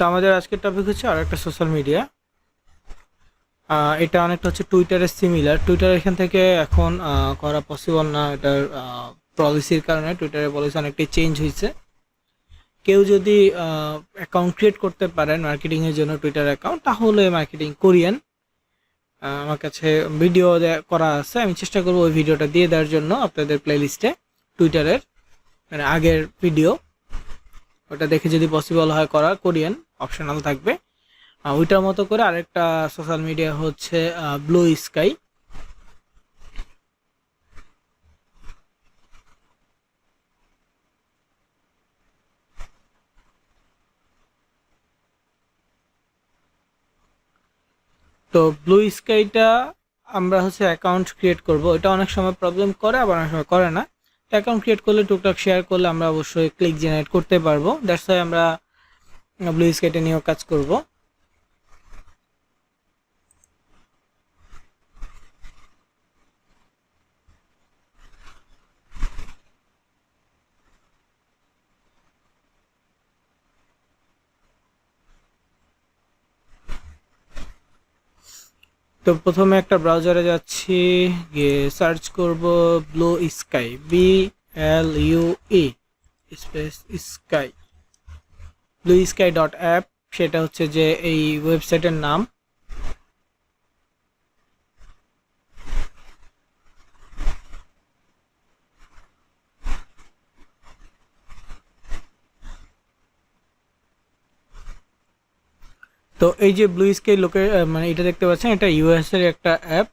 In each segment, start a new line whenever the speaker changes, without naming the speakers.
তো আমাদের আজকের টপিক হচ্ছে আর একটা সোশ্যাল মিডিয়া। এটা অনেকটা হচ্ছে টুইটারের সিমিলার। টুইটার এখান থেকে এখন করা পসিবল না, এটার পলিসির কারণে টুইটারের পলিসি অনেকটাই চেঞ্জ হয়েছে। কেউ যদি অ্যাকাউন্ট ক্রিয়েট করতে পারেন মার্কেটিংয়ের জন্য টুইটার অ্যাকাউন্ট, তাহলে মার্কেটিং করিয়েন। আমার কাছে ভিডিও করা আছে, আমি চেষ্টা করবো ওই ভিডিওটা দিয়ে দেওয়ার জন্য আপনাদের প্লেলিস্টে, টুইটারের মানে আগের ভিডিও। ওটা দেখে যদি পসিবল হয় করিয়েন, অপশনাল থাকবে। ওইটার মতো করে আরেকটা সোশ্যাল মিডিয়া হচ্ছে ব্লু স্কাই। তো ব্লু স্কাইটা আমরা হচ্ছে অ্যাকাউন্ট ক্রিয়েট করব, এটা অনেক সময় প্রবলেম করে, আবার অনেক সময় করে না। তো অ্যাকাউন্ট ক্রিয়েট করলে টুকটাক শেয়ার করলে আমরা অবশ্যই ক্লিক জেনারেট করতে পারবো। দ্যাটস ওয়াই আমরা ব্লু স্কাইটা নিয়েও কাজ করব। তো প্রথমে একটা ব্রাউজারে যাচ্ছি, গিয়ে সার্চ করব blue sky, BLUE space sky, blue sky dot app. সেটা হচ্ছে যে এই ওয়েবসাইটের নাম। তো এই যে ব্লু স্কাই মানে এটা দেখতে পাচ্ছেন, এটা ইউএস এর একটা অ্যাপ।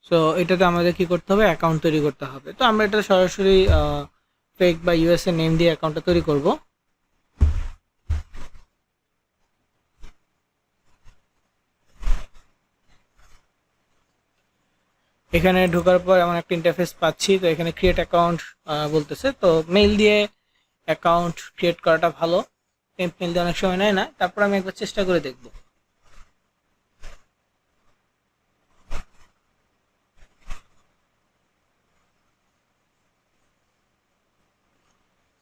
সো এটাতে আমাদের কি করতে হবে, অ্যাকাউন্ট তৈরি করতে হবে। তো আমরা এটা সরাসরি ফেক বা ইউএস এর নেম দিয়ে অ্যাকাউন্টটা তৈরি করব। এখানে ঢোকার পর এমন একটা ইন্টারফেস পাচ্ছি। তো এখানে ক্রিয়েট অ্যাকাউন্ট বলতেছে, তো মেইল দিয়ে অ্যাকাউন্ট ক্রিয়েট করাটা ভালো। টেম্প মেইল দিয়ে অনেক সময় নেয় না। তারপর আমি একবার চেষ্টা করে দেখব।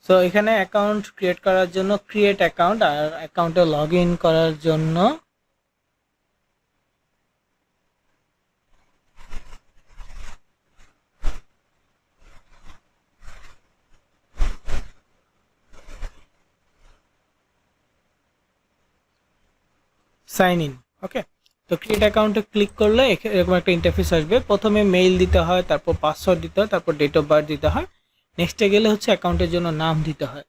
সো এখানে অ্যাকাউন্ট ক্রিয়েট করার জন্য ক্রিয়েট অ্যাকাউন্ট, আর অ্যাকাউন্টে লগ ইন করার জন্য সাইন ইন। ওকে, তো ক্রিয়েট অ্যাকাউন্টে ক্লিক করলে এরকম একটা ইন্টারফেস আসবে। প্রথমে মেইল দিতে হয়, তারপর পাসওয়ার্ড দিতে হয়, তারপর ডেট অফ বার্থ দিতে হয়। নেক্সটে গেলে হচ্ছে অ্যাকাউন্টের জন্য নাম দিতে হয়।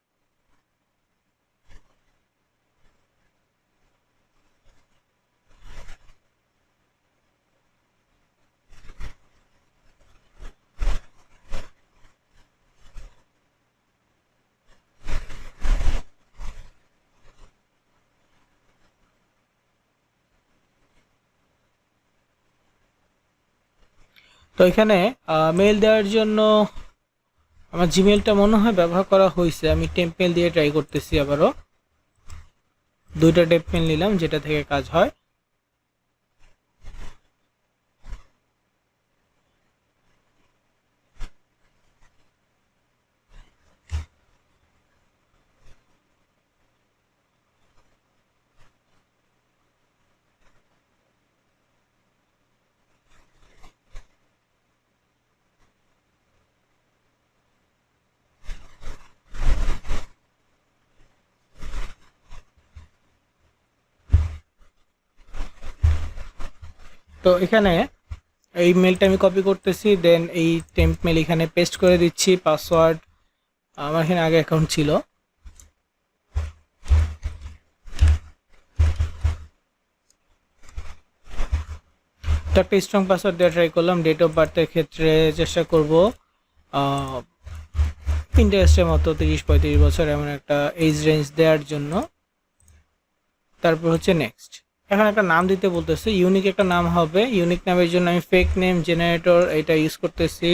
তো এখানে মেইল দেওয়ার জন্য আমার জিমেলটা মনে হয় ব্যবহার করা হয়েছে। আমি টেম্পমেল দিয়ে ট্রাই করতেছি আবারও। দুইটা টেম্পমেল নিলাম, যেটা থেকে কাজ হয়। তো এখানে এই মেলটা আমি কপি করতেছি, দেন এই টেম্প মেল এখানে পেস্ট করে দিচ্ছি। পাসওয়ার্ড আমার এখানে আগে অ্যাকাউন্ট ছিল। তো একটা স্ট্রং পাসওয়ার্ড দিয়ে ট্রাই করলাম। ডেট অফ বার্থের ক্ষেত্রে চেষ্টা করব ইন্টারেস্টের মতো 30-35 বছর এমন একটা এজ রেঞ্জ দেওয়ার জন্য। তারপর হচ্ছে নেক্সট। এখন একটা নাম দিতে বলতেছে, ইউনিক একটা নাম হবে। ইউনিক নামের জন্য আমি ফেক নেম জেনারেটর এটা ইউজ করতেছি।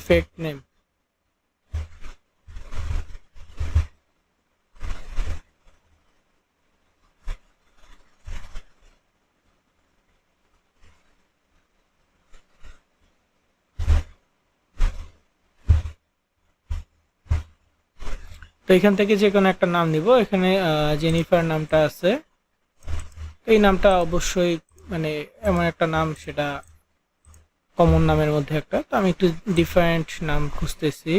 Fake name. তো এখান থেকে যে কোনো একটা নাম নিব। এখানে জেনিফার নামটা আছে, এই নামটা অবশ্যই মানে এমন একটা নাম সেটা কমন নামের মধ্যে একটা। তো আমি একটু ডিফারেন্ট নাম খুঁজতেছি।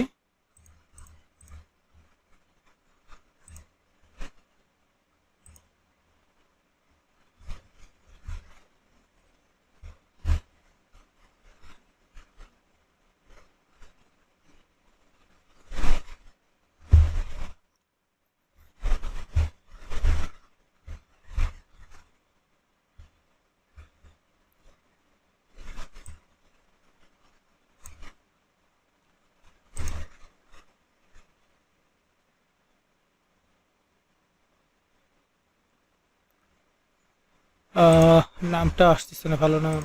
নামটা আসতেছে না ভালো নাম।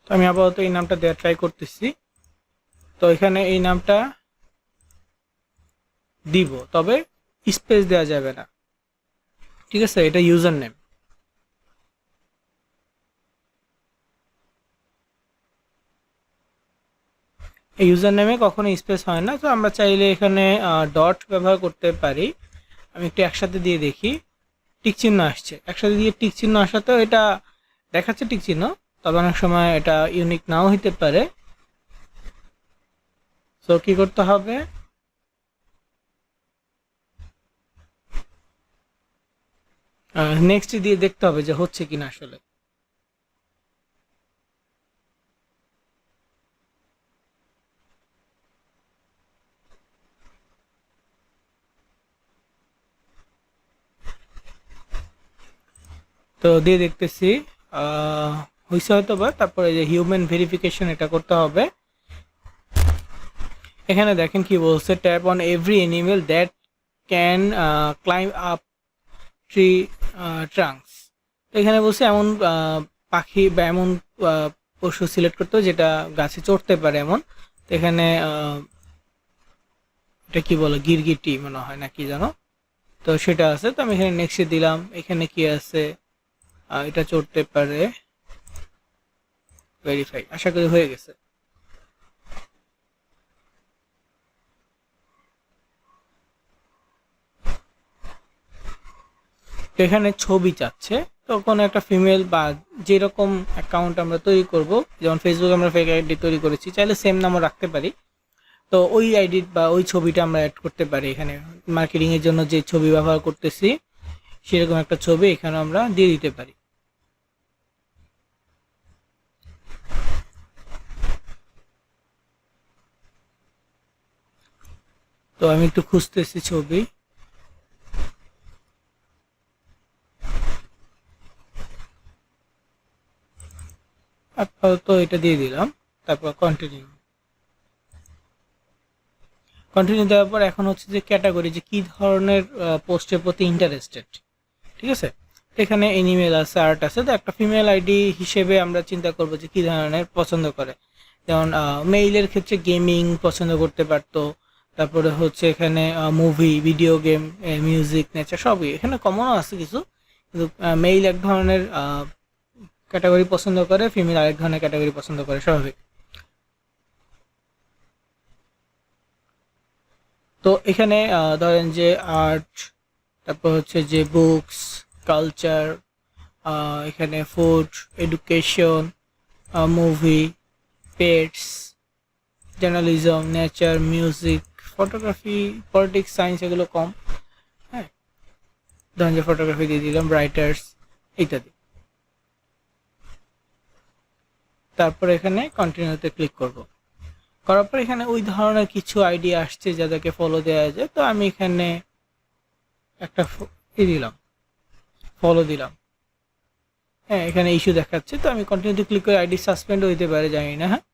তো আমি আপাতত এই নামটা দেওয়া ট্রাই করতেছি। তো এখানে এই নামটা দিব, তবে স্পেস দেওয়া যাবে না, ঠিক আছে? এটা ইউজার নেম। এই ইউজার নেমে কখনো স্পেস হয় না। তো আমরা চাইলে এখানে ডট ব্যবহার করতে পারি। আমি একটু একসাথে দিয়ে দেখি, টিক চিহ্ন আসছে। একসাথে দিয়ে টিক চিহ্ন আসাতেও এটা দেখাচ্ছে টিক চিহ্ন, তবে অনেক সময় এটা ইউনিক নাও হইতে পারে। সো কি করতে হবে, নেক্সট দিয়ে দেখতে হবে যে হচ্ছে কিনা আসলে। তো দিয়ে দেখতেছি হয়েছে হয়তো বা। তারপরে যে হিউম্যান ভেরিফিকেশন এটা করতে হবে। এখানে দেখেন কি বলছে, tap on every animal that can climb up tree trunks. তো এখানে বলছে এমন পাখি বা এমন পশু সিলেক্ট করতে হবে যেটা গাছে চড়তে পারে এমন। তো এখানে এটা কি বলে, গিরগিটি মনে হয় না কি জানো। তো সেটা আছে। তো আমি এখানে নেক্সটে দিলাম। এখানে কি আছে, এটা চড়তে পারে, ভেরিফাই। আশা করি হয়ে গেছে। তো এখানে ছবি চাচ্ছে। তো কোনো একটা ফিমেল বা যেরকম অ্যাকাউন্ট আমরা তৈরি করব, যেমন ফেসবুক আমরা ফেক আইডি তৈরি করেছি, চাইলে সেম নামও রাখতে পারি। তো ওই আইডি বা ওই ছবিটা আমরা অ্যাড করতে পারি এখানে। মার্কেটিং এর জন্য যে ছবি ব্যবহার করতেছি সেরকম একটা ছবি এখানে আমরা দিয়ে দিতে পারি। তো আমি একটু খুঁজতেছি ছবি। আপাতত এটা দিয়ে দিলাম। তারপর কন্টিনিউ। কন্টিনিউ দেওয়ার পর এখন হচ্ছে যে ক্যাটাগরি, যে কি ধরনের পোস্টের প্রতি ইন্টারেস্টেড, ঠিক আছে? এখানে এনিমেল আছে, আর্ট আছে। তো একটা ফিমেল আইডি হিসেবে আমরা চিন্তা করব যে কি ধরনের পছন্দ করে। যেমন মেইলের ক্ষেত্রে গেমিং পছন্দ করতে পারতো। তারপরে হচ্ছে এখানে movie, video game, music, nature সবই এখানে কমনও আছে কিছু। কিন্তু মেইল এক ধরনের ক্যাটাগরি পছন্দ করে, ফিমেল আরেক ধরনের ক্যাটাগরি পছন্দ করে, স্বাভাবিক। তো এখানে ধরেন যে আর্ট, তারপর হচ্ছে যে বুকস, কালচার, এখানে food, education, movie, pets, journalism, nature, music, photography, politics, science এগুলো কম। হ্যাঁ, ধরেন যে ফটোগ্রাফি দিয়ে দিলাম, রাইটার্স ইত্যাদি। তারপর এখানে কন্টিনিউতে ক্লিক করব। করার পর এখানে ওই ধরনের কিছু আইডিয়া আসছে যাদেরকে ফলো দেওয়া যায়। তো আমি এখানে একটা দিলাম, ফলো দিলাম। হ্যাঁ, এখানে ইস্যু দেখাচ্ছে। তো আমি কন্টিনিউতে ক্লিক করে আইডি সাসপেন্ড হইতে পারে, জানি না। হ্যাঁ,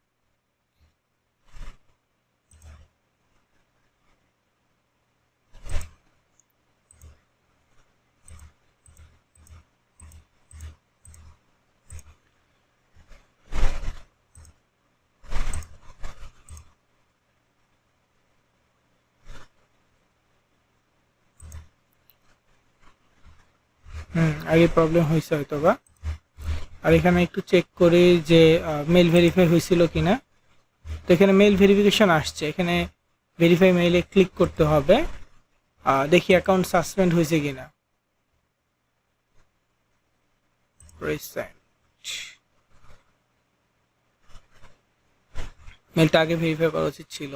আগে প্রবলেম হয়েছে হয়তো বা। আর এখানে একটু চেক করি যে মেল ভেরিফাই হয়েছিল কিনা। তো এখানে মেল ভেরিফিকেশন আসছে, এখানে ভেরিফাই মেইলে ক্লিক করতে হবে। দেখি অ্যাকাউন্ট সাসপেন্ড হয়েছে কিনা। মেলটা আগে ভেরিফাই করা উচিত ছিল।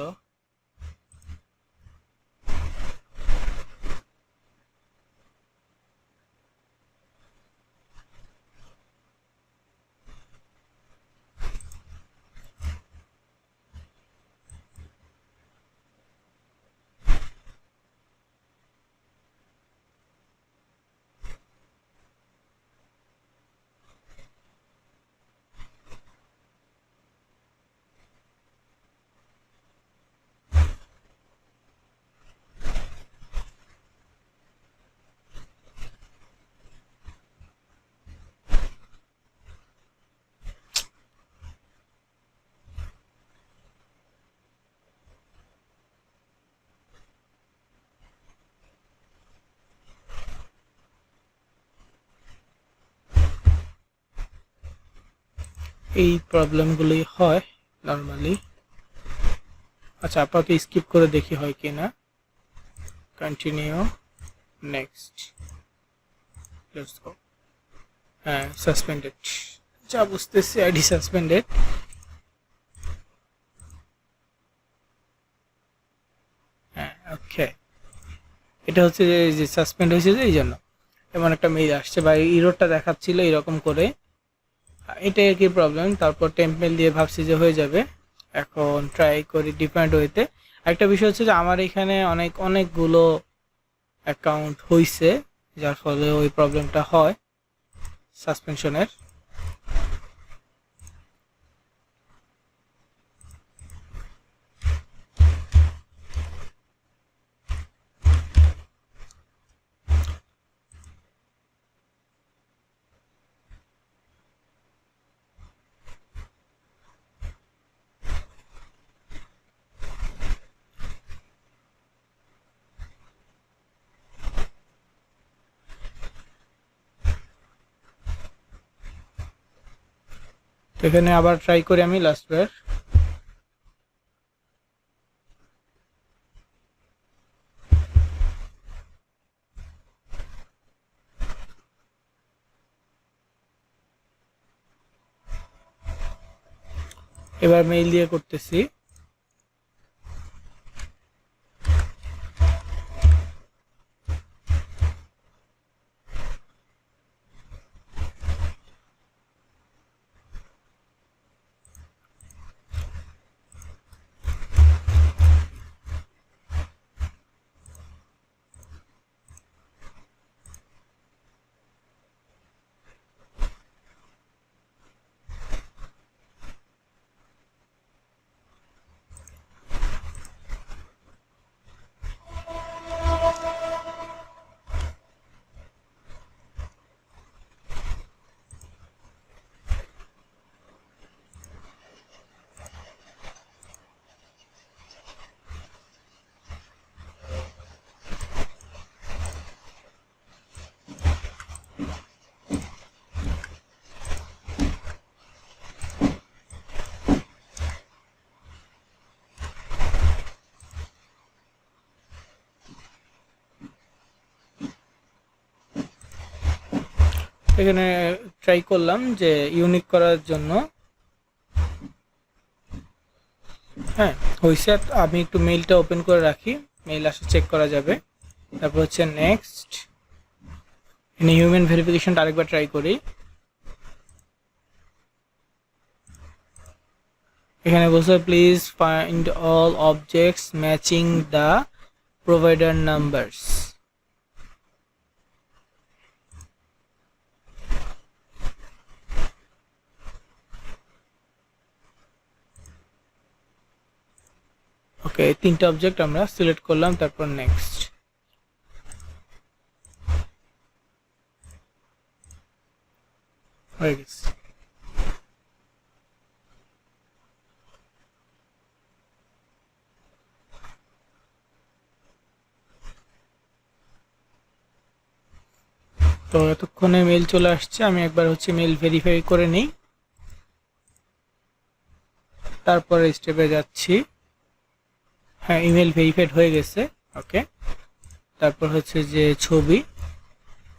এই প্রবলেমগুলোই হয় নর্মালি। আচ্ছা, আপাতত স্কিপ করে দেখি হয় কিনা। Continue, next, let's go. হ্যাঁ, সাসপেন্ডেড, যা বুঝতেছি আইডি সাসপেন্ডেড। হ্যাঁ, ওকে, এটা হচ্ছে যে সাসপেন্ড হয়েছে যে এই জন্য এমন একটা মেইল আসছে বা ইরোরটা দেখাচ্ছিল এরকম করে। এটাই আর কি প্রবলেম। তারপর টেম্পমেল দিয়ে ভাবছি যে হয়ে যাবে, এখন ট্রাই করি ডিফারেন্ট ওয়েতে। একটা বিষয় হচ্ছে যে আমার এখানে অনেকগুলো অ্যাকাউন্ট হইছে, যার ফলে ওই প্রবলেমটা হয় সাসপেনশনের। এখানে আবার ট্রাই করি আমি লাস্টবার। এবার মেইল দিয়ে করতেছি। এখানে ট্রাই করলাম যে ইউনিক করার জন্য। হ্যাঁ, হয়েছে। আমি একটু মেইলটা ওপেন করে রাখি, মেইল আসে চেক করা যাবে। তারপর হচ্ছে নেক্সট, হিউম্যান ভেরিফিকেশনটা আরেকবার ট্রাই করি। এখানে বলছে please find all objects matching the provider numbers. Okay, তিনটা অবজেক্ট আমরা সিলেক্ট করলাম, তারপর নেক্সট। হয়ে গেছে। তো এতক্ষণে মেল চলে আসছে, আমি একবার হচ্ছে মেল ভেরিফাই করে নিই, তারপরে স্টেপে যাচ্ছি। হ্যাঁ, ইমেল ভেরিফাইড হয়ে গেছে। ওকে, তারপর হচ্ছে যে ছবি,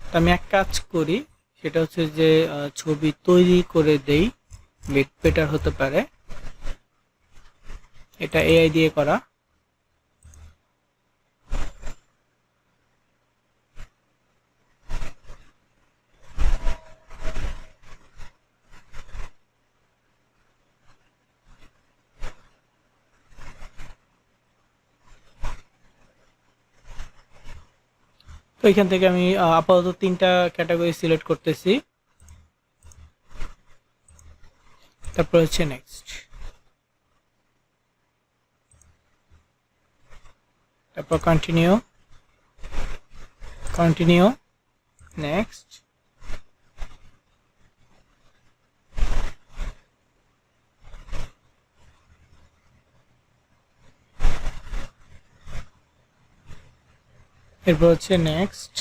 তো আমি এক কাজ করি, সেটা হচ্ছে যে ছবি তৈরি করে দেই, বেটার হতে পারে। এটা এআই দিয়ে করা। তো এখান থেকে আমি আপাতত 3টা ক্যাটাগরি সিলেক্ট করতেছি, তারপর হচ্ছে নেক্সট, তারপর কন্টিনিউ, কন্টিনিউ, নেক্সট। এরপর হচ্ছে নেক্সট।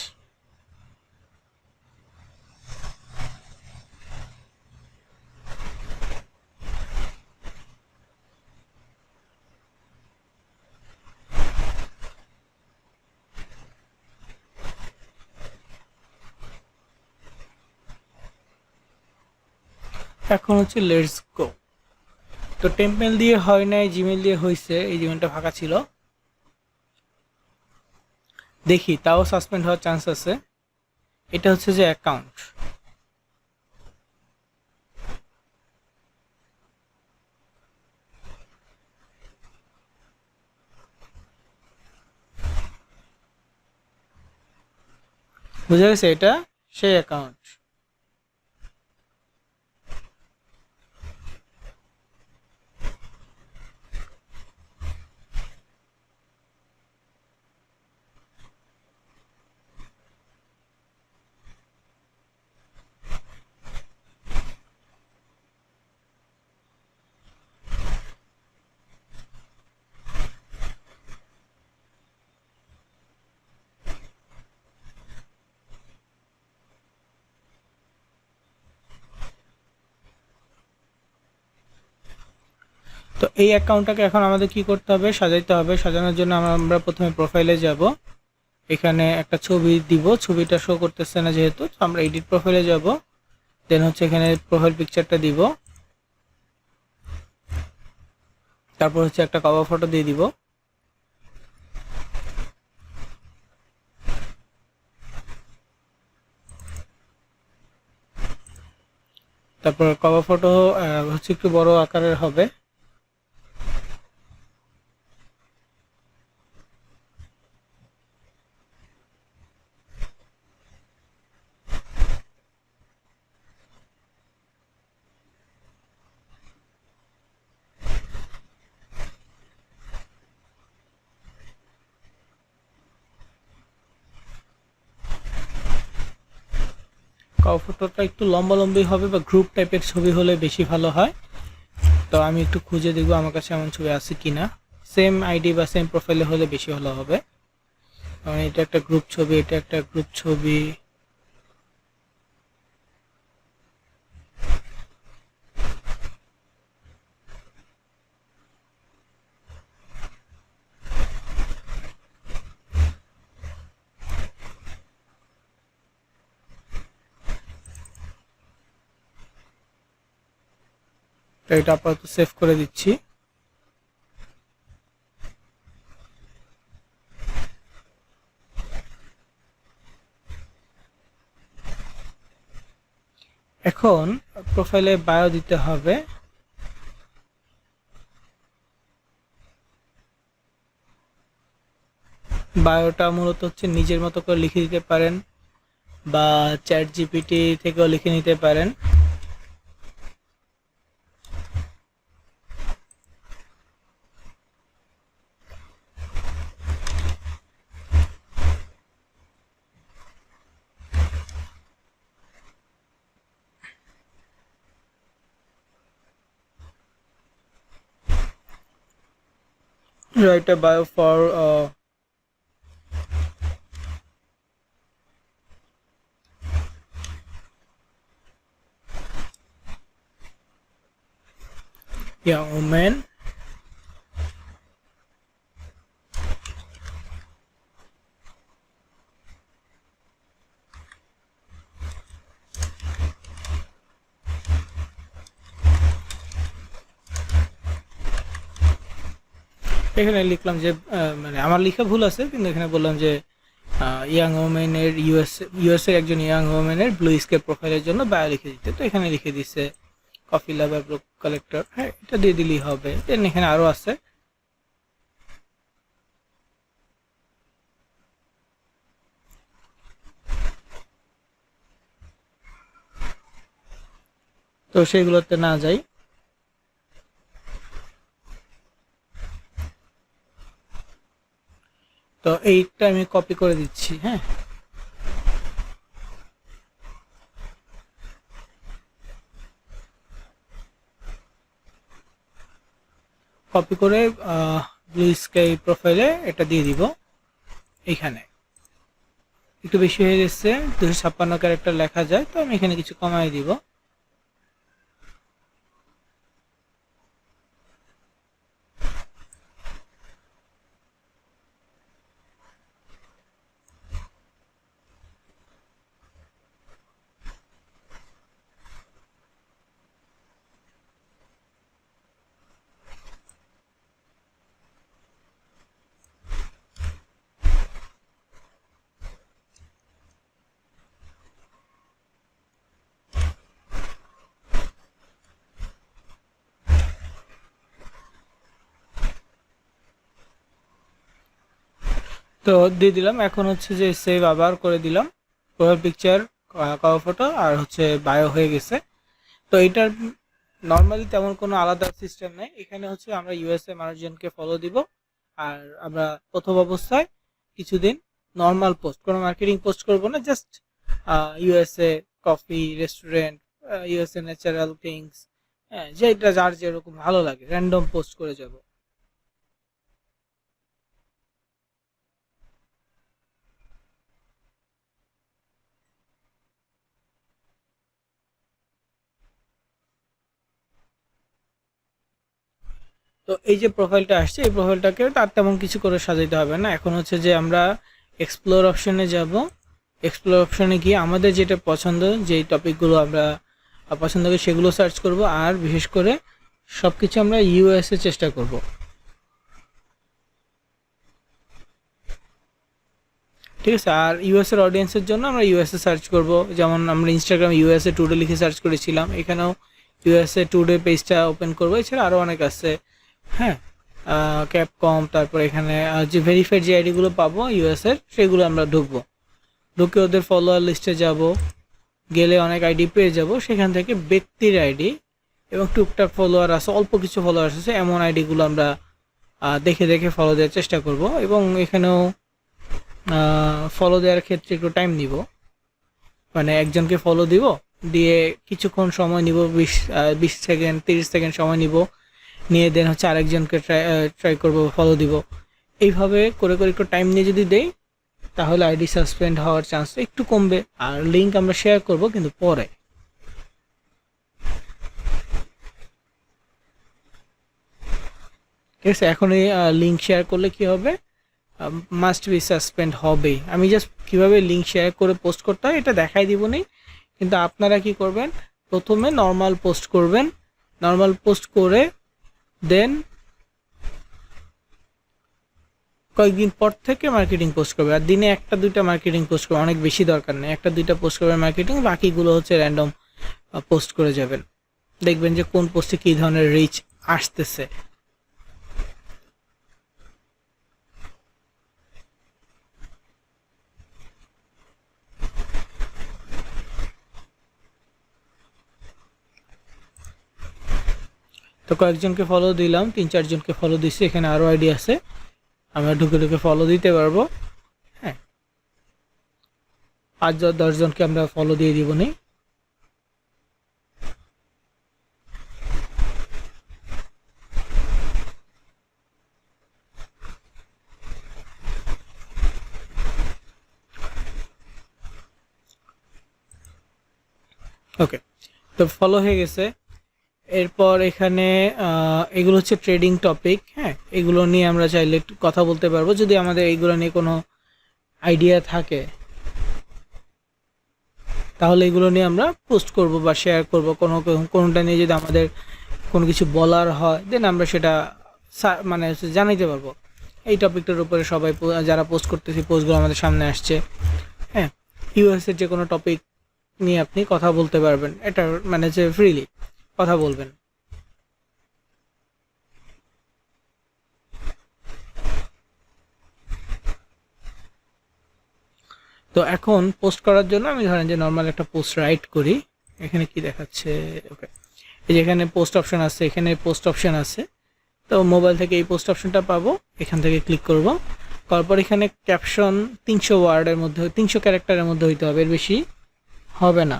এখন হচ্ছে লেটস গো। তো টেম্পমেল দিয়ে হয় নাই, জিমেল দিয়ে হয়েছে, এই জিমেলটা ফাঁকা ছিল, দেখি তাও সাসপেন্ড হওয়ার চান্স আছে। এটা হচ্ছে যে অ্যাকাউন্ট, বুঝা গেছে, এটা সেই অ্যাকাউন্ট। তো এই অ্যাকাউন্টটাকে এখন আমাদের কি করতে হবে, সাজাইতে হবে। সাজানোর জন্য আমরা প্রথমে প্রোফাইলে যাব, এখানে একটা ছবি দিব, ছবিটা শো করতেছে না যেহেতু, তো আমরা এডিট প্রোফাইলে যাব, দেন হচ্ছে এখানে প্রোফাইল পিকচারটা দিব, তারপর হচ্ছে একটা কভার ফটো দিয়ে দিব, তারপর কভার ফটো হচ্ছে একটু বড় আকারের হবে। কভার ফটোটা একটু লম্বি হবে বা গ্রুপ টাইপের ছবি হলে বেশি ভালো হয়। তো আমি একটু খুঁজে দেখবো আমার কাছে এমন ছবি আছে কিনা, সেম আইডি বা সেম প্রোফাইলে হলে বেশি ভালো হবে, কারণ এটা একটা গ্রুপ ছবি, এটা একটা গ্রুপ ছবি। তো এটা আপাতত সেভ করে দিচ্ছি। এখন প্রোফাইলে বায়ো দিতে হবে। বায়োটা মূলত হচ্ছে নিজের মতো করে লিখে দিতে পারেন বা চ্যাট জিপিটি থেকেও লিখে নিতে পারেন। Write a bio for young women এখানে লিখলাম যে মানে আমার লেখা ভুল আছে, কিন্তু এখানে বললাম যে ইয়াং ওমেনের ইউএস এর একজন ইয়াং ওমেনের ব্লু স্কেপ প্রোফাইলের জন্য বায়ো লিখে দিতে। তো এখানে লিখে দিচ্ছে কফি লাভার ব্লু কালেক্টর, হ্যাঁ এটা দিয়ে দিলেই হবে। দেন এখানে আরো আছে, তো সেগুলোতে না যাই। তো এইটা আমি কপি করে দিচ্ছি, হ্যাঁ কপি করে ব্লু স্কাই প্রোফাইলে এটা দিয়ে দিব। এখানে একটু বেশি হয়ে গেছে, 256 ক্যারেক্টার লেখা যায়, তো আমি এখানে কিছু কমাই দিব। তো দিয়ে দিলাম। এখন হচ্ছে যে সেভ আবার করে দিলাম, প্রোফাইল পিকচার, কভার ফটো আর হচ্ছে বায়ো হয়ে গেছে। তো এটার নর্মালি তেমন কোনো আলাদা সিস্টেম নেই। এখানে হচ্ছে আমরা ইউএসএ মানুষজনকে ফলো দিব, আর আমরা প্রথম অবস্থায় কিছুদিন নর্মাল পোস্ট, কোনো মার্কেটিং পোস্ট করব না, just USA coffee restaurant, USA natural things, হ্যাঁ যেটা যার যেরকম ভালো লাগে র্যান্ডম পোস্ট করে যাব। তো এই যে প্রোফাইলটা আসছে, এই প্রোফাইলটাকে তার তেমন কিছু করে সাজাইতে হবে না। এখন হচ্ছে যে আমরা এক্সপ্লোর অপশনে যাব। এক্সপ্লোর অপশনে গিয়ে আমাদের যেটা পছন্দ, যেই টপিকগুলো আমরা পছন্দ করি সেগুলো সার্চ করব, আর বিশেষ করে সব কিছু আমরা ইউএসএ চেষ্টা করব। ঠিক আছে, আর ইউএস এর অডিয়েন্সের জন্য আমরা ইউএসএ সার্চ করব। যেমন আমরা ইনস্টাগ্রাম ইউএসএ টুডে লিখে সার্চ করেছিলাম, এখানেও ইউএসএ টুডে পেজটা ওপেন করবো। এছাড়া আরও অনেক আছে, হ্যাঁ ক্যাপকম, তারপর এখানে যে ভেরিফাইড যে আইডিগুলো পাবো ইউএস এর, সেগুলো আমরা ঢুকবো। ঢুকে ওদের ফলোয়ার লিস্টে যাব, গেলে অনেক আইডি পেয়ে যাব। সেখান থেকে ব্যক্তির আইডি এবং টুকটাক ফলোয়ার আছে, অল্প কিছু ফলোয়ার আছে, এমন আইডিগুলো আমরা দেখে দেখে ফলো দেওয়ার চেষ্টা করব। এবং এখানেও ফলো দেওয়ার ক্ষেত্রে একটু টাইম নিব, মানে একজনকে ফলো দিব, দিয়ে কিছুক্ষণ সময় নিব, 20 সেকেন্ড 30 সেকেন্ড সময় নিব, নিয়ে দেন হচ্ছে আরেকজনকে ট্রাই করব, ফলো দিব। এইভাবে করে করে একটু টাইম নিয়ে যদি দেই, তাহলে আইডি সাসপেন্ড হওয়ার চান্সটা একটু কমবে। আর লিঙ্ক আমরা শেয়ার করব কিন্তু পরে। ঠিক আছে, এখন এই লিঙ্ক শেয়ার করলে কি হবে, মাস্ট বি সাসপেন্ড হবে। আমি জাস্ট কিভাবে লিঙ্ক শেয়ার করে পোস্ট করতে হয় এটা দেখাই দিব নি, কিন্তু আপনারা কি করবেন, প্রথমে নর্মাল পোস্ট করবেন, নর্মাল পোস্ট করে দেন কয়েকদিন পর থেকে মার্কেটিং পোস্ট করবে। আর দিনে একটা দুইটা মার্কেটিং পোস্ট করবে, অনেক বেশি দরকার নেই, একটা দুইটা পোস্ট করবে মার্কেটিং, বাকিগুলো হচ্ছে র্যান্ডম পোস্ট করে যাবেন। দেখবেন যে কোন পোস্টে কী ধরনের রিচ আসতেছে। তো কয়েকজনকে ফলো দিলাম, 3-4 জনকে ফলো দিচ্ছি, এখানে আরও আইডি আছে, আমরা ঢুকে ঢুকে ফলো দিতে পারবো। হ্যাঁ 5-10 জনকে আমরা ফলো দিয়ে দিব নি। ওকে, তো ফলো হয়ে গেছে। এরপর এখানে এগুলো হচ্ছে ট্রেডিং টপিক। হ্যাঁ, এগুলো নিয়ে আমরা চাইলে একটু কথা বলতে পারবো যদি আমাদের এইগুলো নিয়ে কোনো আইডিয়া থাকে, তাহলে এগুলো নিয়ে আমরা পোস্ট করব বা শেয়ার করব। কোনোটা নিয়ে যদি আমাদের কোনো কিছু বলার হয় দেন আমরা সেটা মানে হচ্ছে জানাইতে পারবো। এই টপিকটার উপরে সবাই যারা পোস্ট করতেছি পোস্টগুলো আমাদের সামনে আসছে। হ্যাঁ, ইউএসের যে কোনো টপিক নিয়ে আপনি কথা বলতে পারবেন, এটা মানে যে ফ্রিলি কথা বলবেন। তো এখন পোস্ট করার জন্য আমি ধরেন যে নর্মাল একটা পোস্ট রাইট করি। এখানে কি দেখাচ্ছে? ওকে, এই যে এখানে পোস্ট অপশন আছে, এখানে পোস্ট অপশন আছে। তো মোবাইল থেকে এই পোস্ট অপশনটা পাবো, এখান থেকে ক্লিক করব। তারপর এখানে ক্যাপশন 300 ওয়ার্ডের মধ্যে, 300 ক্যারেক্টারের মধ্যে হইতে হবে, এর বেশি হবে না।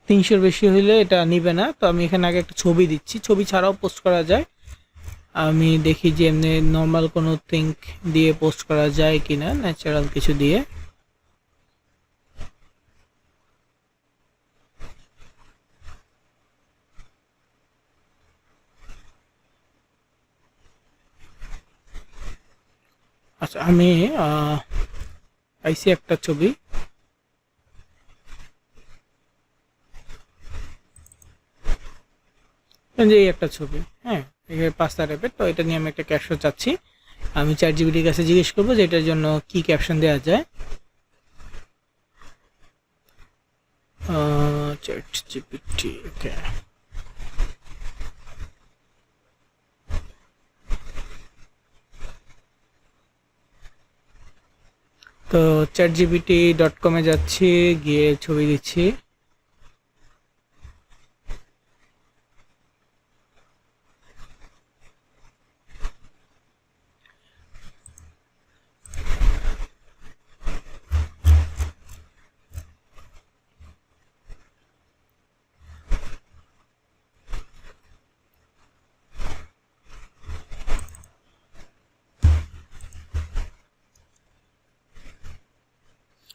তিনশোর বেশি হইলে এটা নিবে না। তো আমি এখানে আগে একটা ছবি দিচ্ছি, ছবি ছাড়াও পোস্ট করা যায়। আমি দেখি যে এমনি নর্মাল কোনো থিঙ্ক দিয়ে পোস্ট করা যায় কিনা, ন্যাচারাল কিছু দিয়ে। আচ্ছা, আমি পাইছি একটা ছবি। যে এই একটা ছবি, হ্যাঁ, এখানে পাঁচটা টাইপের। তো এটা নিয়ে আমি একটা ক্যাপশন চাচ্ছি। আমি চ্যাট জিপিটির কাছে জিজ্ঞেস করবো যে এটার জন্য কি ক্যাপশন দেওয়া যায়। চ্যাট জিপিটি, ওকে। তো chatgpt.com-এ যাচ্ছি, গিয়ে ছবি দিচ্ছি।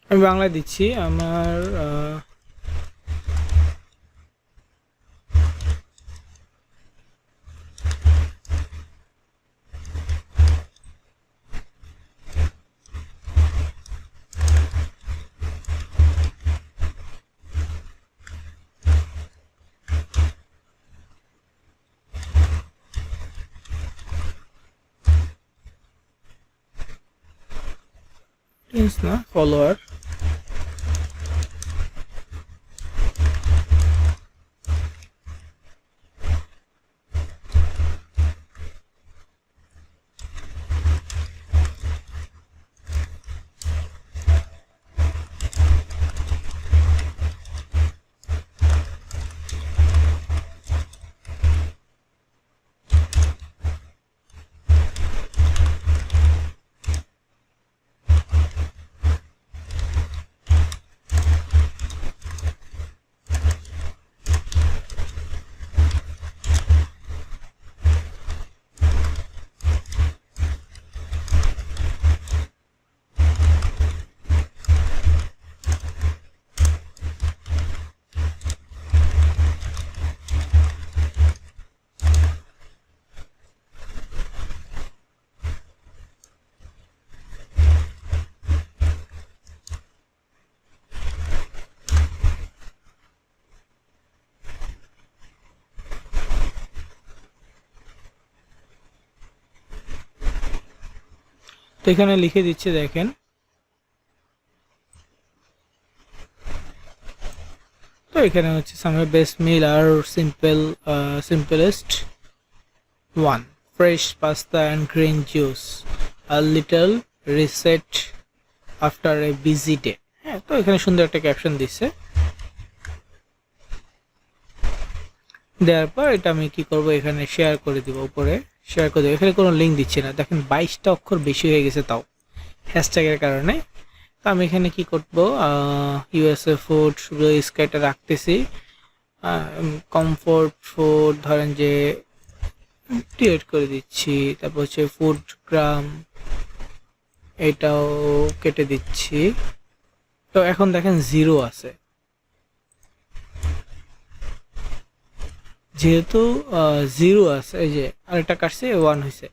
আমি বাংলায় দিচ্ছি আমার না ফলোয়ার। তো এখানে লিখে দিচ্ছে, দেখেন। তো এখানে হচ্ছে সামনে বেস্ট মিল আর simplest one, fresh pasta and green juice, a little reset after a busy day. হ্যাঁ, তো এখানে সুন্দর একটা ক্যাপশন দিচ্ছে। দেওয়ার পর এটা আমি কি করব, এখানে শেয়ার করে দিব, উপরে শেয়ার করে দেবো। এখানে কোনো লিঙ্ক দিচ্ছে না, দেখেন 22টা অক্ষর বেশি হয়ে গেছে, তাও হ্যাশট্যাগের কারণে। তো আমি এখানে কি করব, ইউএসএ ফুড স্কাইটা রাখতেছি। কমফোর্ট ফুড ধরেন যে ডিলিট করে দিচ্ছি। তারপর হচ্ছে ফুড গ্রাম, এটাও কেটে দিচ্ছি। তো এখন দেখেন 0 আছে, যেহেতু 0 আছে, এই যে আরেকটা কাটছে 1 হয়েছে,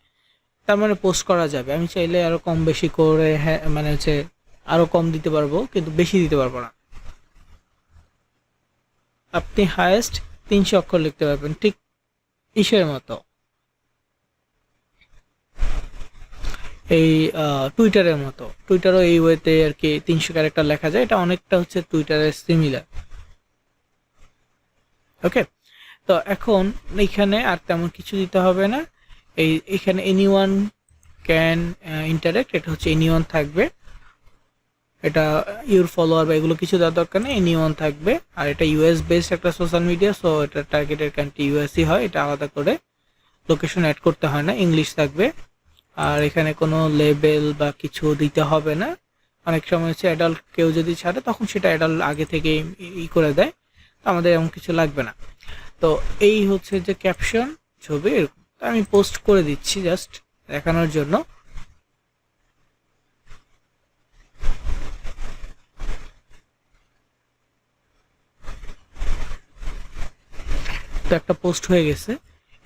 তার মানে পোস্ট করা যাবে। আমি চাইলে আরো কম বেশি করে, হ্যাঁ মানে হচ্ছে আরো কম দিতে পারবো, কিন্তু বেশি দিতে পারবো না। আপনি হায়েস্ট 300 অক্ষর লিখতে পারবেন, ঠিক ইসের মতো, এই টুইটারের মতো। টুইটারও এই ওয়েতে আর কি 300 ক্যারেক্টার লেখা যায়, এটা অনেকটা হচ্ছে টুইটারের সিমিলার। ওকে, তো এখন এখানে আর তেমন কিছু দিতে হবে না। এখানে এনিওয়ান ক্যান ইন্টারেক্ট, এটা হচ্ছে এনিওয়ান থাকবে, এটা ইউর ফলোয়ার বা এগুলো কিছু দেওয়ার দরকার নেই, এনিওয়ান থাকবে। আর এটা ইউএস বেসড একটা সোশ্যাল মিডিয়া, সো এটা টার্গেটের কান্ট্রি ইউএসই হয়, এটা আলাদা করে লোকেশন অ্যাড করতে হয় না, ইংলিশ থাকবে। আর এখানে কোনো লেবেল বা কিছু দিতে হবে না। অনেক সময় হচ্ছে অ্যাডাল্ট কেউ যদি ছাড়ে তখন সেটা অ্যাডাল্ট আগে থেকে করে দেয়, তো আমাদের এমন কিছু লাগবে না। তো এই হচ্ছে যে ক্যাপশন ছবি এরকম। তো আমি পোস্ট করে দিচ্ছি জাস্ট দেখানোর জন্য। তো একটা পোস্ট হয়ে গেছে।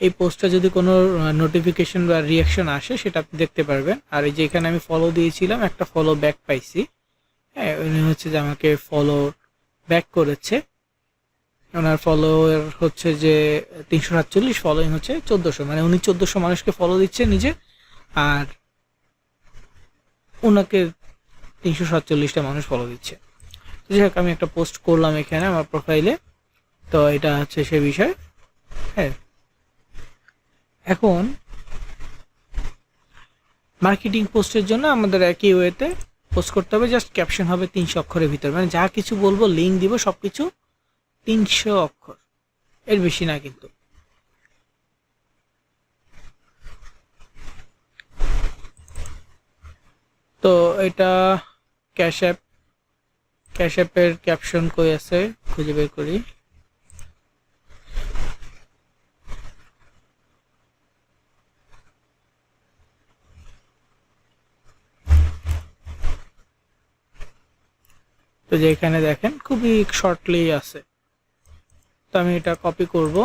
এই পোস্টটা যদি কোনো নোটিফিকেশন বা রিয়াকশন আসে সেটা আপনি দেখতে পারবেন। আর এই যে এখানে আমি ফলো দিয়েছিলাম, একটা ফলো ব্যাক পাইছি। হ্যাঁ, উনি হচ্ছে যে আমাকে ফলো ব্যাক করেছে। ওনার ফলোয়ার হচ্ছে যে 347, ফলোইং হচ্ছে 1400, মানে উনি 1400 মানুষকে ফলো দিচ্ছে নিজে, আর ওনাকে 347টা মানুষ ফলো দিচ্ছে। যাই হোক, আমি একটা পোস্ট করলাম এখানে আমার প্রোফাইলে, তো এটা হচ্ছে সে বিষয়। হ্যাঁ, এখন মার্কেটিং পোস্টের জন্য আমাদের একই ওয়েতে পোস্ট করতে হবে, জাস্ট ক্যাপশন হবে 300 অক্ষরের ভিতর, মানে যা কিছু বলবো লিঙ্ক দিব সবকিছু 300 অক্ষর, এর বেশি না কিন্তু। তো এটা ক্যাশ অ্যাপ, ক্যাশ অ্যাপের ক্যাপশন কই আছে খুঁজে বের করি। তো যেখানে দেখেন খুবই শর্টলি আছে, তো আমি এটা কপি করব।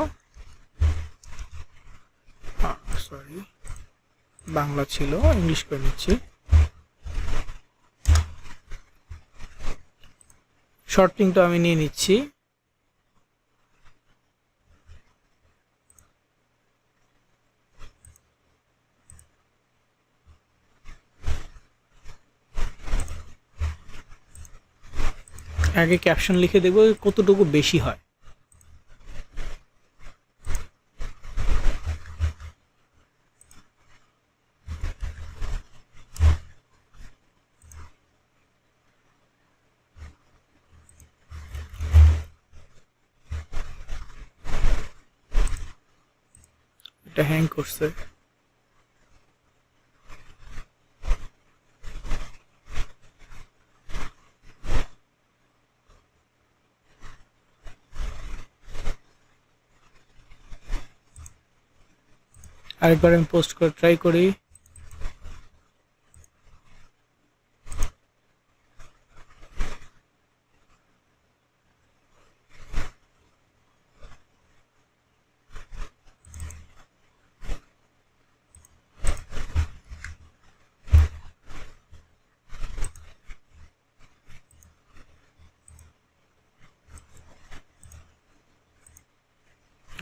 সরি, বাংলা ছিল, ইংলিশ করে নিচ্ছি। শর্ট লিঙ্কটা আমি নিয়ে নিচ্ছি। আগে ক্যাপশন লিখে দেব কতটুকু বেশি হয়। এটা হ্যাং করছে। আরেকবার আমি পোস্ট করে ট্রাই করি।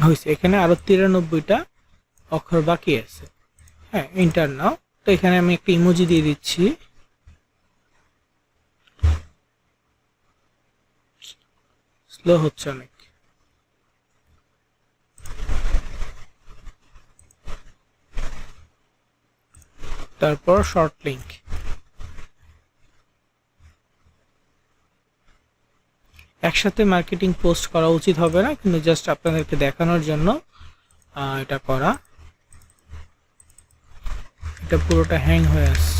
হয়েছে, এখানে আরো 93টা অক্ষর বাকি আছে। হ্যাঁ, ইন্টার নাও। তো এখানে আমি একটা ইমোজি দিয়ে দিচ্ছি। স্লো হচ্ছে অনেক। তারপর শর্ট লিঙ্ক। একসাথে মার্কেটিং পোস্ট করা উচিত হবে না, কিন্তু জাস্ট আপনাদেরকে দেখানোর জন্য এটা করা। এটা পুরোটা হ্যাং হয়ে আছে।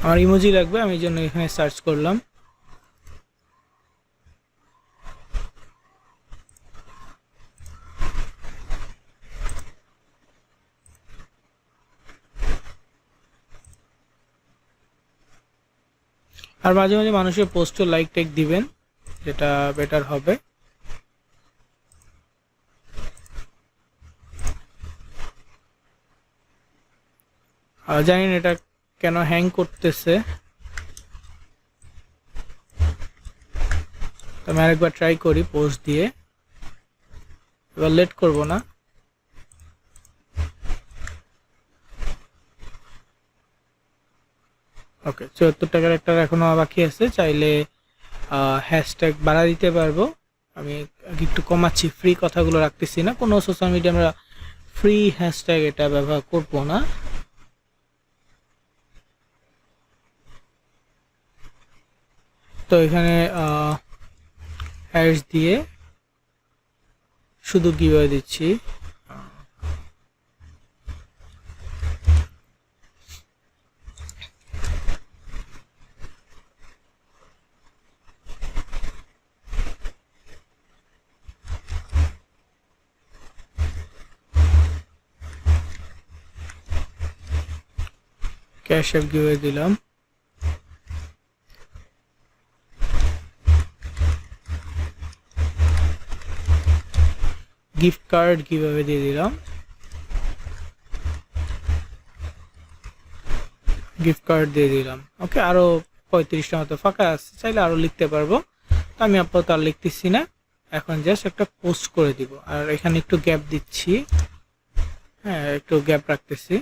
আমার ইমোজি লাগবে, আমি এই জন্য এখানে সার্চ করলাম। আর মাঝে মাঝে মানুষের পোস্টে লাইক টেক দিবেন, যেটা বেটার হবে। জানি না এটা কেন হ্যাং করতেছে, আমি আরেকবার ট্রাই করি পোস্ট দিয়ে। এবার লেট করব না। ওকে, 74 টাকার একটা এখনো বাকি আছে, চাইলে হ্যাশট্যাগ বাড়া দিতে পারবো। আমি একটু কমাচ্ছি, ফ্রি কথাগুলো রাখতেছি না, কোনো সোশ্যাল মিডিয়া আমরা ফ্রি হ্যাশট্যাগ এটা ব্যবহার করব না। তো এখানে হ্যাশ দিয়ে শুধু গিভওয়ে দিচ্ছি। ক্যাশ অ্যাপ গিভওয়ে দিলাম। গিফট কার্ড কিভাবে দিয়ে দিলাম, গিফট কার্ড দিয়ে দিলাম। ওকে, আরো 35টা মতো ফাঁকা আছে, চাইলে আরো লিখতে পারবো, তো আমি আপাতত আর লিখতেছি না, এখন জাস্ট একটা পোস্ট করে দিব। আর এখানে একটু গ্যাপ দিচ্ছি, হ্যাঁ একটু গ্যাপ রাখতেছি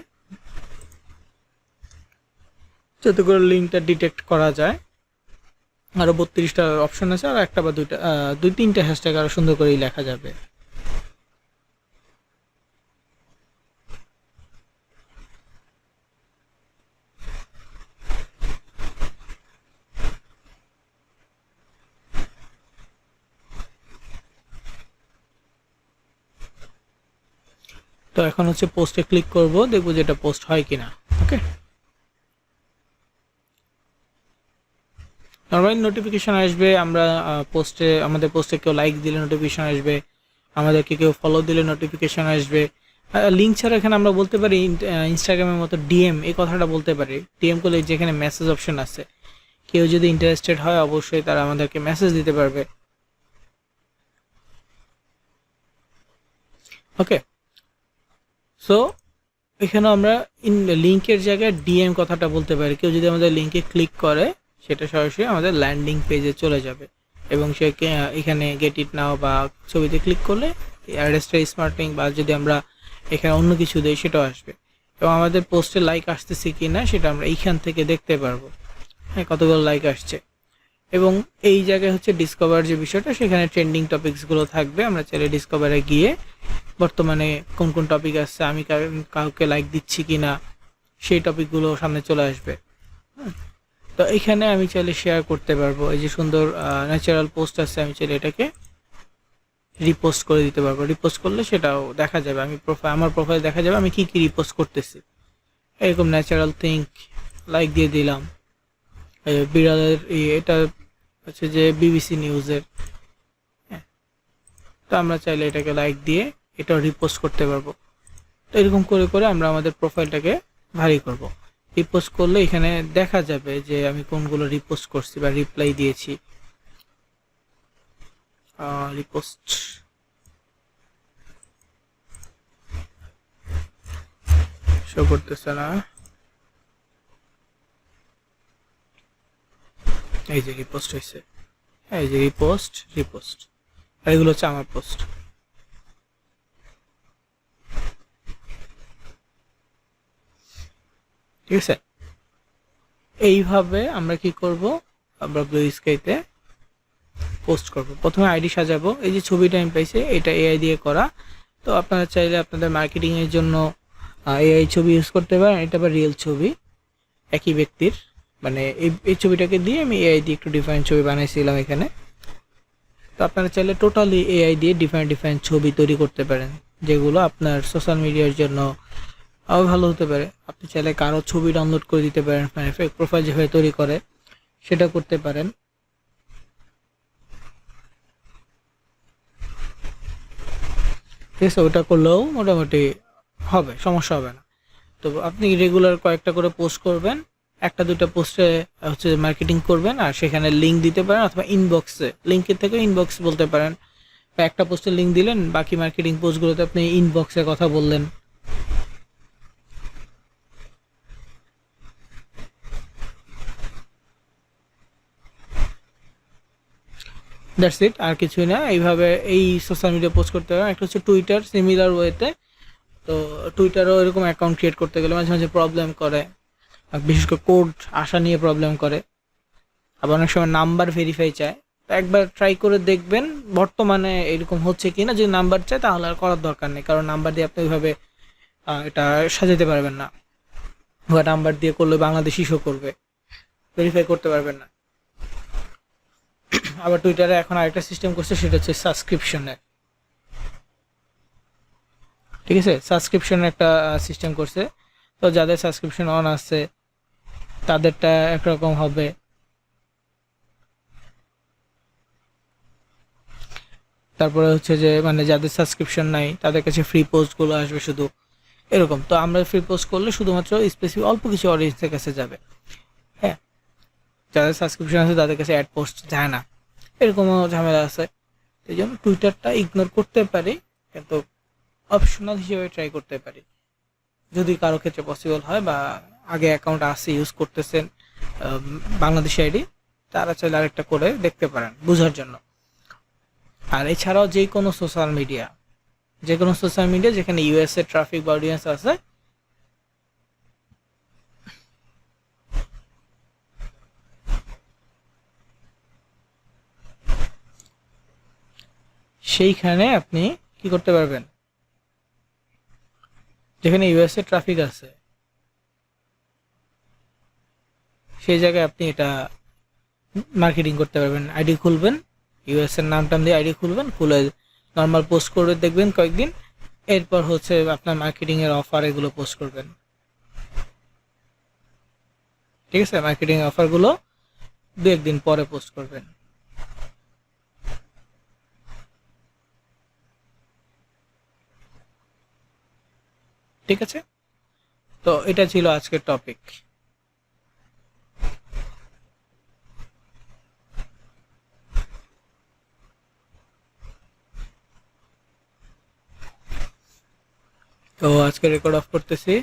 যাতে করে লিঙ্কটা ডিটেক্ট করা যায়। আরো 32টা অপশন আছে, আর একটা বা দুইটা 2-3টা হ্যাশট্যাগ আরো সুন্দর করেই লেখা যাবে। তো এখন হচ্ছে পোস্টে ক্লিক করব, দেখবো যেটা পোস্ট হয় কিনা। ওকে, নর্মালি নোটিফিকেশন আসবে, আমরা পোস্টে আমাদের পোস্টে কেউ লাইক দিলে নোটিফিকেশন আসবে, আমাদেরকে কেউ ফলো দিলে নোটিফিকেশন আসবে। লিঙ্ক ছাড়া এখানে আমরা বলতে পারি ইনস্টাগ্রামের মতো ডিএম, এই কথাটা বলতে পারি। ডিএম করলে যেখানে মেসেজ অপশন আছে, কেউ যদি ইন্টারেস্টেড হয় অবশ্যই তারা আমাদেরকে মেসেজ দিতে পারবে। ওকে, সো এখানে আমরা লিঙ্কের জায়গায় ডিএম কথাটা বলতে পারি। কেউ যদি আমাদের লিঙ্কে ক্লিক করে, সেটা সরাসরি আমাদের ল্যান্ডিং পেজে চলে যাবে, এবং সে এখানে গেট ইট নাও বা ছবিতে ক্লিক করলে অ্যাড্রেসটা স্মার্ট লিঙ্ক, বা যদি আমরা এখানে অন্য কিছু দিই সেটাও আসবে, এবং আমাদের পোস্টে লাইক আসতেছে কি না সেটা আমরা এইখান থেকে দেখতে পারবো। হ্যাঁ, কতগুলো লাইক আসছে। এবং এই জায়গায় হচ্ছে ডিসকভার যে বিষয়টা, সেখানে ট্রেন্ডিং টপিকসগুলো থাকবে। আমরা চাইলে ডিসকভারে গিয়ে বর্তমানে কোন কোন টপিক আসছে, আমি কাউকে লাইক দিচ্ছি কি না, সেই টপিকগুলো সামনে চলে আসবে। তো এখানে আমি চাইলে শেয়ার করতে পারবো। এই যে সুন্দর ন্যাচারাল পোস্ট আছে, আমি চাইলে এটাকে রিপোস্ট করে দিতে পারবো। রিপোস্ট করলে সেটাও দেখা যাবে, আমি আমার প্রোফাইল দেখা যাবে আমি কি কি রিপোস্ট করতেছি। এরকম ন্যাচারাল থিঙ্ক লাইক দিয়ে দিলাম। বিড়ালের এটা হচ্ছে যে বিবিসি নিউজের, হ্যাঁ, তো আমরা চাইলে এটাকে লাইক দিয়ে এটাও রিপোস্ট করতে পারবো। তো এরকম করে করে আমরা আমাদের প্রোফাইলটাকে ভারী করব। রিপোস্ট করলে এখানে দেখা যাবে যে আমি কোনগুলো রিপোস্ট করছি বা রিপ্লাই দিয়েছি। রিপোস্ট শো করতেছে না, এই যে রিপোস্ট হয়েছে, এই যে রিপোস্ট রিপোস্ট, আর এগুলো হচ্ছে আমার পোস্ট। ঠিক আছে, এইভাবে আমরা কি করব, আমরা ব্লু স্কাইতে পোস্ট করব। প্রথমে আইডি সাজাবো, এই যে ছবিটা আমি পাইছি এটা এআই দিয়ে করা। তো আপনারা চাইলে আপনাদের মার্কেটিং এর জন্য এআই ছবি ইউজ করতে পারেন, এটা আবার রিয়েল ছবি একই ব্যক্তির, মানে এই ছবিটাকে দিয়ে আমি এআই দিয়ে একটু ডিফারেন্ট ছবি বানাইছিলাম এখানে। তো আপনারা চাইলে টোটালি এআই দিয়ে ডিফারেন্ট ডিফারেন্ট ছবি তৈরি করতে পারেন, যেগুলো আপনার সোশ্যাল মিডিয়ার জন্য আরও ভালো হতে পারে। আপনি চাইলে কারো ছবি ডাউনলোড করে দিতে পারেন, মানে ফেক প্রোফাইল যেভাবে তৈরি করে সেটা করতে পারেন। ঠিক আছে, ওটা করলেও মোটামুটি হবে, সমস্যা হবে না। তো আপনি রেগুলার কয়েকটা করে পোস্ট করবেন, একটা দুটো পোস্টে হচ্ছে মার্কেটিং করবেন, আর সেখানে লিঙ্ক দিতে পারেন, অথবা ইনবক্সে, লিঙ্কের থেকে ইনবক্স বলতে পারেন, বা একটা পোস্টে লিঙ্ক দিলেন, বাকি মার্কেটিং পোস্টগুলোতে আপনি ইনবক্সে কথা বললেন। দ্যাটস ইট, আর কিছুই না। এইভাবে এই সোশ্যাল মিডিয়া পোস্ট করতে পারেন। একটা হচ্ছে টুইটার, সিমিলার ওয়েতে। তো টুইটারও এরকম অ্যাকাউন্ট ক্রিয়েট করতে গেলে মাঝে মাঝে প্রবলেম করে, আর বিশেষ করে কোড আসা নিয়ে প্রবলেম করে, আবার অনেক সময় নাম্বার ভেরিফাই চায়। তো একবার ট্রাই করে দেখবেন বর্তমানে এরকম হচ্ছে কি না। যদি নাম্বার চায় তাহলে আর করার দরকার নেই, কারণ নাম্বার দিয়ে আপনি ওইভাবে এটা সাজাতে পারবেন না, বা নাম্বার দিয়ে করলে বাংলাদেশি শো করবে, ভেরিফাই করতে পারবেন না। আবার টুইটারে এখন আরেকটা সিস্টেম করছে, সেটা হচ্ছে সাবস্ক্রিপশনের। ঠিক আছে, সাবস্ক্রিপশনের একটা সিস্টেম করছে। তো যাদের সাবস্ক্রিপশন অন আছে তাদেরটা একরকম হবে, তারপরে হচ্ছে যে মানে যাদের সাবস্ক্রিপশন নাই তাদের কাছে ফ্রি পোস্টগুলো আসবে শুধু, এরকম। তো আমরা ফ্রি পোস্ট করলে শুধুমাত্র স্পেসিফিক অল্প কিছু অডিয়েন্সের কাছে যাবে। হ্যাঁ, যাদের সাবস্ক্রিপশন আছে তাদের কাছে অ্যাড পোস্ট যায় না, এরকমও ঝামেলা আছে। এই জন্য টুইটারটা ইগনোর করতে পারি, কিন্তু অপশনাল হিসেবে ট্রাই করতে পারি যদি কারো ক্ষেত্রে পসিবল হয়, বা আগে অ্যাকাউন্ট আছে ইউজ করতেছেন বাংলাদেশি আইডি, তারা চাইলে আরেকটা করে দেখতে পারেন বোঝার জন্য। আর এছাড়াও যে কোনো সোশ্যাল মিডিয়া যেখানে ইউএসএ ট্রাফিক বা অডিয়েন্স আছে, সেইখানে আপনি কি করতে পারবেন, যেখানে ইউএসএ ট্রাফিক আছে সেই জায়গায় আপনি এটা মার্কেটিং করতে পারবেন। আইডি খুলবেন, ইউএস এর নাম টাম দিয়ে আইডি খুলবেন, খুলে নর্মাল পোস্ট করে দেখবেন কয়েকদিন, এরপর হচ্ছে আপনার মার্কেটিং এর অফার এগুলো পোস্ট করবেন। ঠিক আছে, মার্কেটিং অফার গুলো দু একদিন পরে পোস্ট করবেন। ঠিক আছে, তো এটা ছিল আজকের টপিক। তো আজকে রেকর্ড অফ করতেছি।